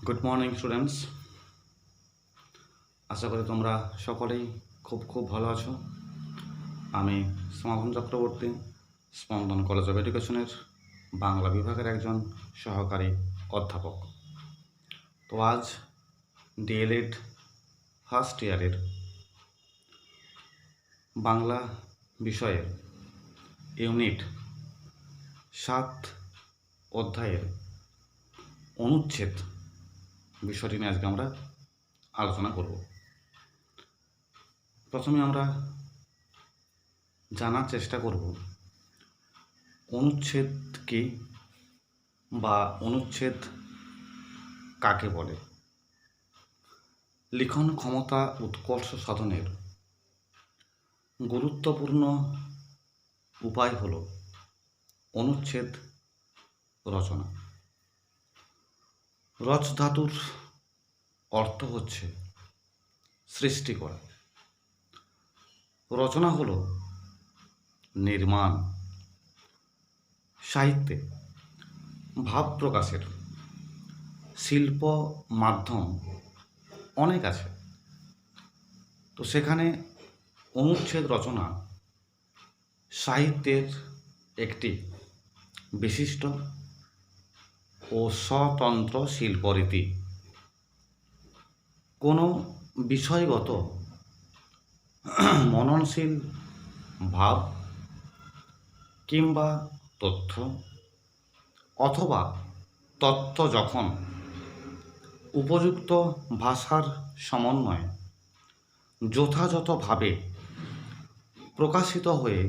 Good morning students. আশা করি তোমরা সকলেই খুব ভালো আছো। আমি সমাধান চক্রবর্তী, স্পন্দন কলেজ অফ এডুকেশনের বাংলা বিভাগের একজন সহকারী অধ্যাপক। তো আজ ডিএলএড ফার্স্ট ইয়ারের বাংলা বিষয়ের ইউনিট 7 অধ্যায়ের অনুচ্ছেদ বিষয়টি নিয়ে আজকে আমরা আলোচনা করব। প্রথমে আমরা জানার চেষ্টা করব অনুচ্ছেদ কি বা অনুচ্ছেদ কাকে বলে। লিখন ক্ষমতা উৎকর্ষ সাধনের গুরুত্বপূর্ণ উপায় হল অনুচ্ছেদ রচনা। রচ ধাতুর অর্থ হচ্ছে সৃষ্টি করা। রচনা হল নির্মাণ। সাহিত্যে ভাব প্রকাশের শিল্প মাধ্যম অনেক আছে, তো সেখানে অনুচ্ছেদ রচনা সাহিত্যের একটি বিশিষ্ট ও স্বতন্ত্র শিল্পরীতি। কোনো বিষয়গত মননশীল ভাব কিংবা তথ্য অথবা তত্ত্ব যখন উপযুক্ত ভাষার সমন্বয়ে যথাযথভাবে প্রকাশিত হয়ে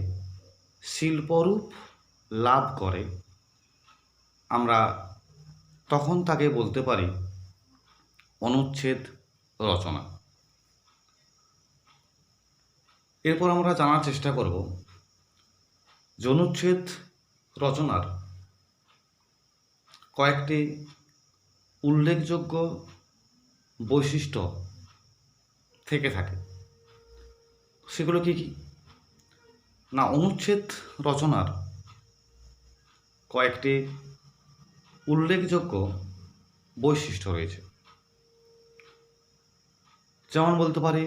শিল্পরূপ লাভ করে, আমরা তখন তাকে বলতে পারি অনুচ্ছেদ রচনা। এরপর আমরা জানার চেষ্টা করব যে অনুচ্ছেদ রচনার কয়েকটি উল্লেখযোগ্য বৈশিষ্ট্য থেকে থাকে। সেগুলো কি কি না, অনুচ্ছেদ রচনার কয়েকটি উল্লেখযোগ্য বৈশিষ্ট্য রয়েছে। যেমন বলতে পারি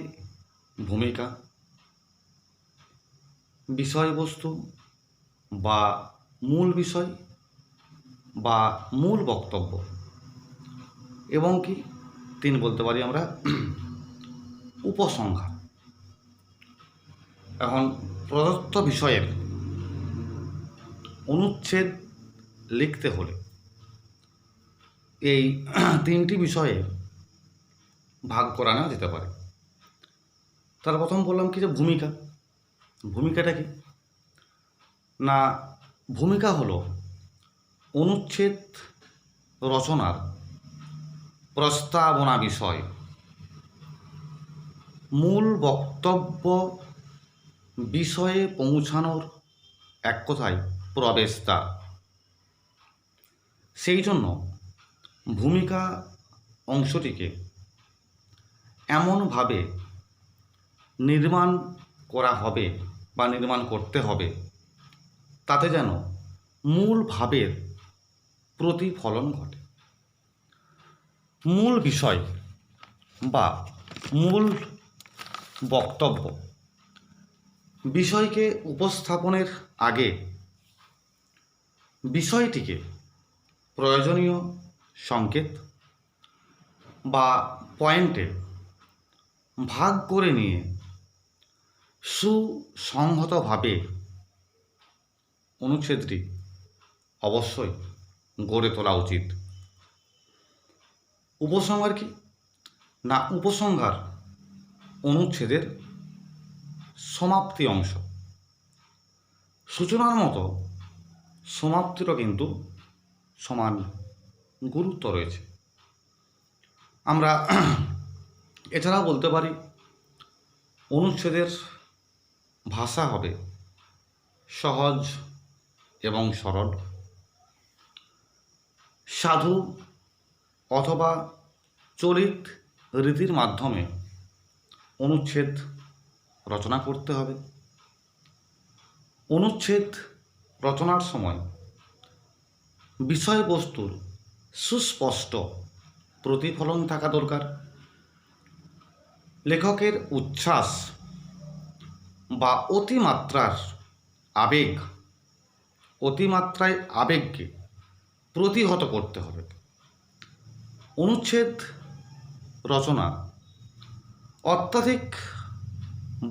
ভূমিকা, বিষয়বস্তু বা মূল বিষয় বা মূল বক্তব্য, এবং কি বলতে পারি আমরা উপসংহার। এখন প্রদত্ত বিষয়ের অনুচ্ছেদ লিখতে হলে এই 3টি বিষয়ে ভাগ করা নেওয়া যেতে পারে। তার প্রথম বললাম কি যে ভূমিকা। ভূমিকাটা কি না, ভূমিকা হলো অনুচ্ছেদ রচনার প্রস্তাবনা বিষয়, মূল বক্তব্য বিষয়ে পৌঁছানোর এক কথায় প্রবেশদ্বার। সেই জন্য ভূমিকা অংশটিকে এমনভাবে নির্মাণ করা হবে বা নির্মাণ করতে হবে তাতে যেন মূল ভাবের প্রতিফলন ঘটে। মূল বিষয় বা মূল বক্তব্য বিষয়কে উপস্থাপনের আগে বিষয়টিকে প্রয়োজনীয় সংকেত বা পয়েন্টে ভাগ করে নিয়ে সুসংহতভাবে অনুচ্ছেদটি অবশ্যই গড়ে তোলা উচিত। উপসংহার কি না, উপসংহার অনুচ্ছেদের সমাপ্তি অংশ। সূচনার মতো সমাপ্তিরও কিন্তু সমান গুরুত্ব রয়েছে। আমরা এছাড়াও বলতে পারি অনুচ্ছেদের ভাষা হবে সহজ এবং সরল। সাধু অথবা চলিত রীতির মাধ্যমে অনুচ্ছেদ রচনা করতে হবে। অনুচ্ছেদ রচনার সময় বিষয়বস্তুর সুস্পষ্ট প্রতিফলন থাকা দরকার। লেখকের উচ্ছ্বাস বা অতিমাত্রায় আবেগকে প্রতিহত করতে হবে। অনুচ্ছেদ রচনা অত্যাধিক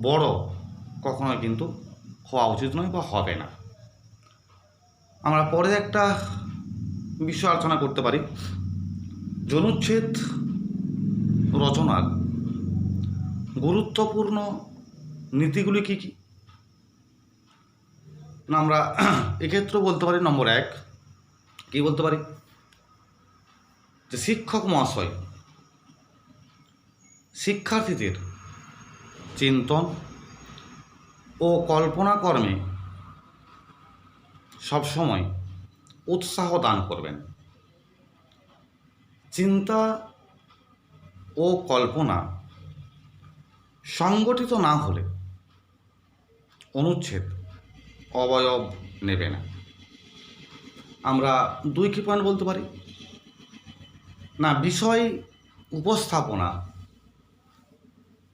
বড় কখনোই কিন্তু হওয়া উচিত নয় বা হবে না। আমরা পরে একটা বিষয় আলোচনা করতে পারি, অনুচ্ছেদ রচনার গুরুত্বপূর্ণ নীতিগুলি কী কী। না, আমরা এক্ষেত্রে বলতে পারি নম্বর 1 কী বলতে পারি, যে শিক্ষক মহাশয় শিক্ষার্থীদের চিন্তন ও কল্পনা কর্মে সবসময় উৎসাহ দান করবেন। চিন্তা ও কল্পনা সংগঠিত না হলে অনুচ্ছেদ অবয়ব নেবে না। আমরা 2 কি পয়েন্ট বলতে পারি, না বিষয় উপস্থাপনা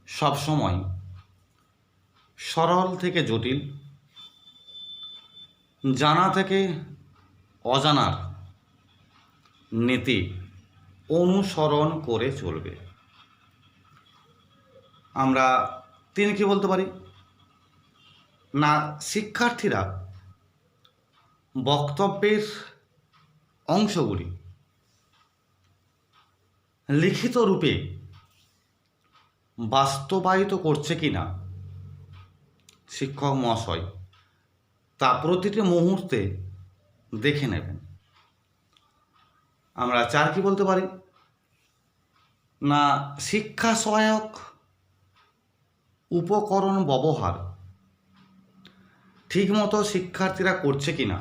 সবসময় সরল থেকে জটিল, জানা থেকে অজানার নীতি অনুসরণ করে চলবে। আমরা 3 কি বলতে পারি, না শিক্ষার্থীরা বক্তব্যের অংশগুলি লিখিত রূপে বাস্তবায়িত করছে কিনা শিক্ষক মহাশয় তা প্রতিটি মুহূর্তে দেখে নেবেন। আমরা 4 কি বলতে পারি, না শিক্ষা সহায়ক উপকরণ ব্যবহার ঠিকমতো শিক্ষার্থীরা করছে কিনা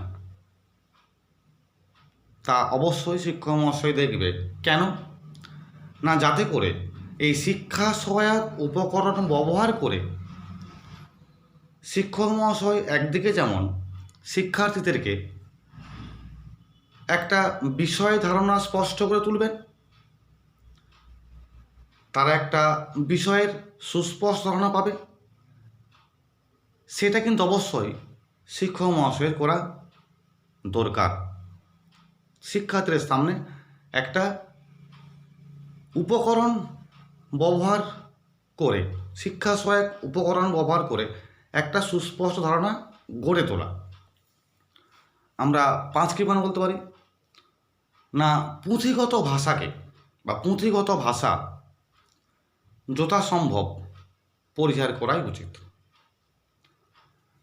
তা অবশ্যই শিক্ষক মহাশয় দেখবে। কেন না, যাতে করে এই শিক্ষা সহায়ক উপকরণ ব্যবহার করে শিক্ষক মহাশয় একদিকে যেমন শিক্ষার্থীদেরকে একটা বিষয় ধারণা স্পষ্ট করে তুলবেন, তারা একটা বিষয়ের সুস্পষ্ট ধারণা পাবে, সেটা কিন্তু অবশ্যই শিক্ষক মহাশয়ের করা দরকার। শিক্ষার্থীদের সামনে একটা উপকরণ ব্যবহার করে, শিক্ষা সহায়ক উপকরণ ব্যবহার করে একটা সুস্পষ্ট ধারণা গড়ে তোলা। আমরা 5 কি পয়েন্ট বলতে পারি, না পুঁথিগত ভাষাকে বা পুঁথিগত ভাষা যথাসম্ভব পরিহার করাই উচিত।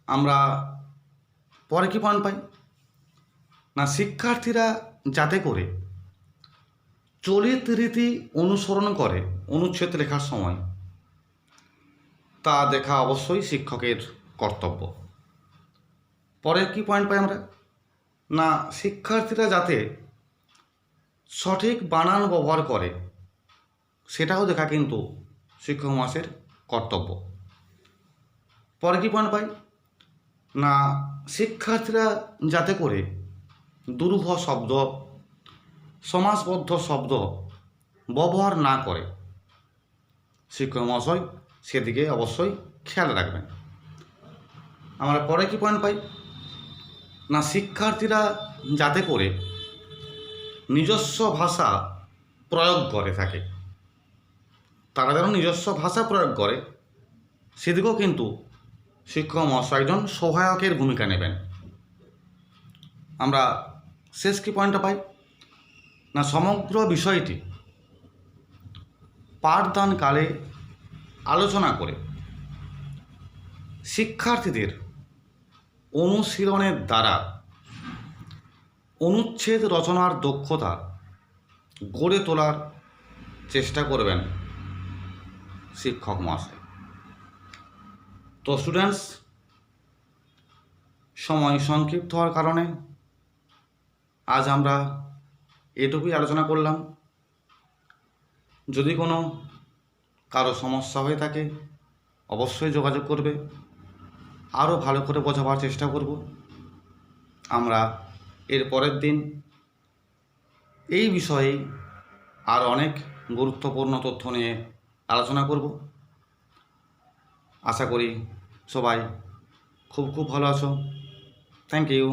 আমরা পরে কি পয়েন্ট পাই, না শিক্ষার্থীরা যাতে করে চলিত রীতি অনুসরণ করে অনুচ্ছেদ লেখার সময় তা দেখা অবশ্যই শিক্ষকের কর্তব্য। পরে কি পয়েন্ট পাই আমরা, না শিক্ষার্থীরা যাতে সঠিক বানান ব্যবহার করে সেটাও দেখা কিন্তু শিক্ষক মহাশয়ের কর্তব্য। পরে কি পয়েন্ট পাই, না শিক্ষার্থীরা যাতে করে দুরূহ শব্দ, সমাসবদ্ধ শব্দ ব্যবহার না করে শিক্ষক মহাশয় সেদিকে অবশ্যই খেয়াল রাখবেন। আমরা পরে কি পয়েন্ট পাই, না শিক্ষার্থীরা যাতে করে নিজস্ব ভাষা প্রয়োগ করে থাকে, তারা যেন নিজস্ব ভাষা প্রয়োগ করে সেদিকেও কিন্তু শিক্ষক মহাশয় একজন সহায়কের ভূমিকা নেবেন। আমরা শেষ কি পয়েন্টটা পাই, না সমগ্র বিষয়টি পাঠদানকালে আলোচনা করে শিক্ষার্থীদের অনুশীলনের দ্বারা অনুচ্ছেদ রচনার দক্ষতা গড়ে তোলার চেষ্টা করবেন শিক্ষক মহাশয়। তো স্টুডেন্টস, সময় সংক্ষিপ্ত হওয়ার কারণে আজ আমরা এটুকুই আলোচনা করলাম। যদি কোনো কারো সমস্যা হয়ে থাকে অবশ্যই যোগাযোগ করবে, আরও ভালো করে বোঝাবার চেষ্টা করব। আমরা এর পরের দিন এই বিষয়ে আর অনেক গুরুত্বপূর্ণ তথ্য নিয়ে আলোচনা করব। আশা করি সবাই খুব ভালো আছো। Thank you.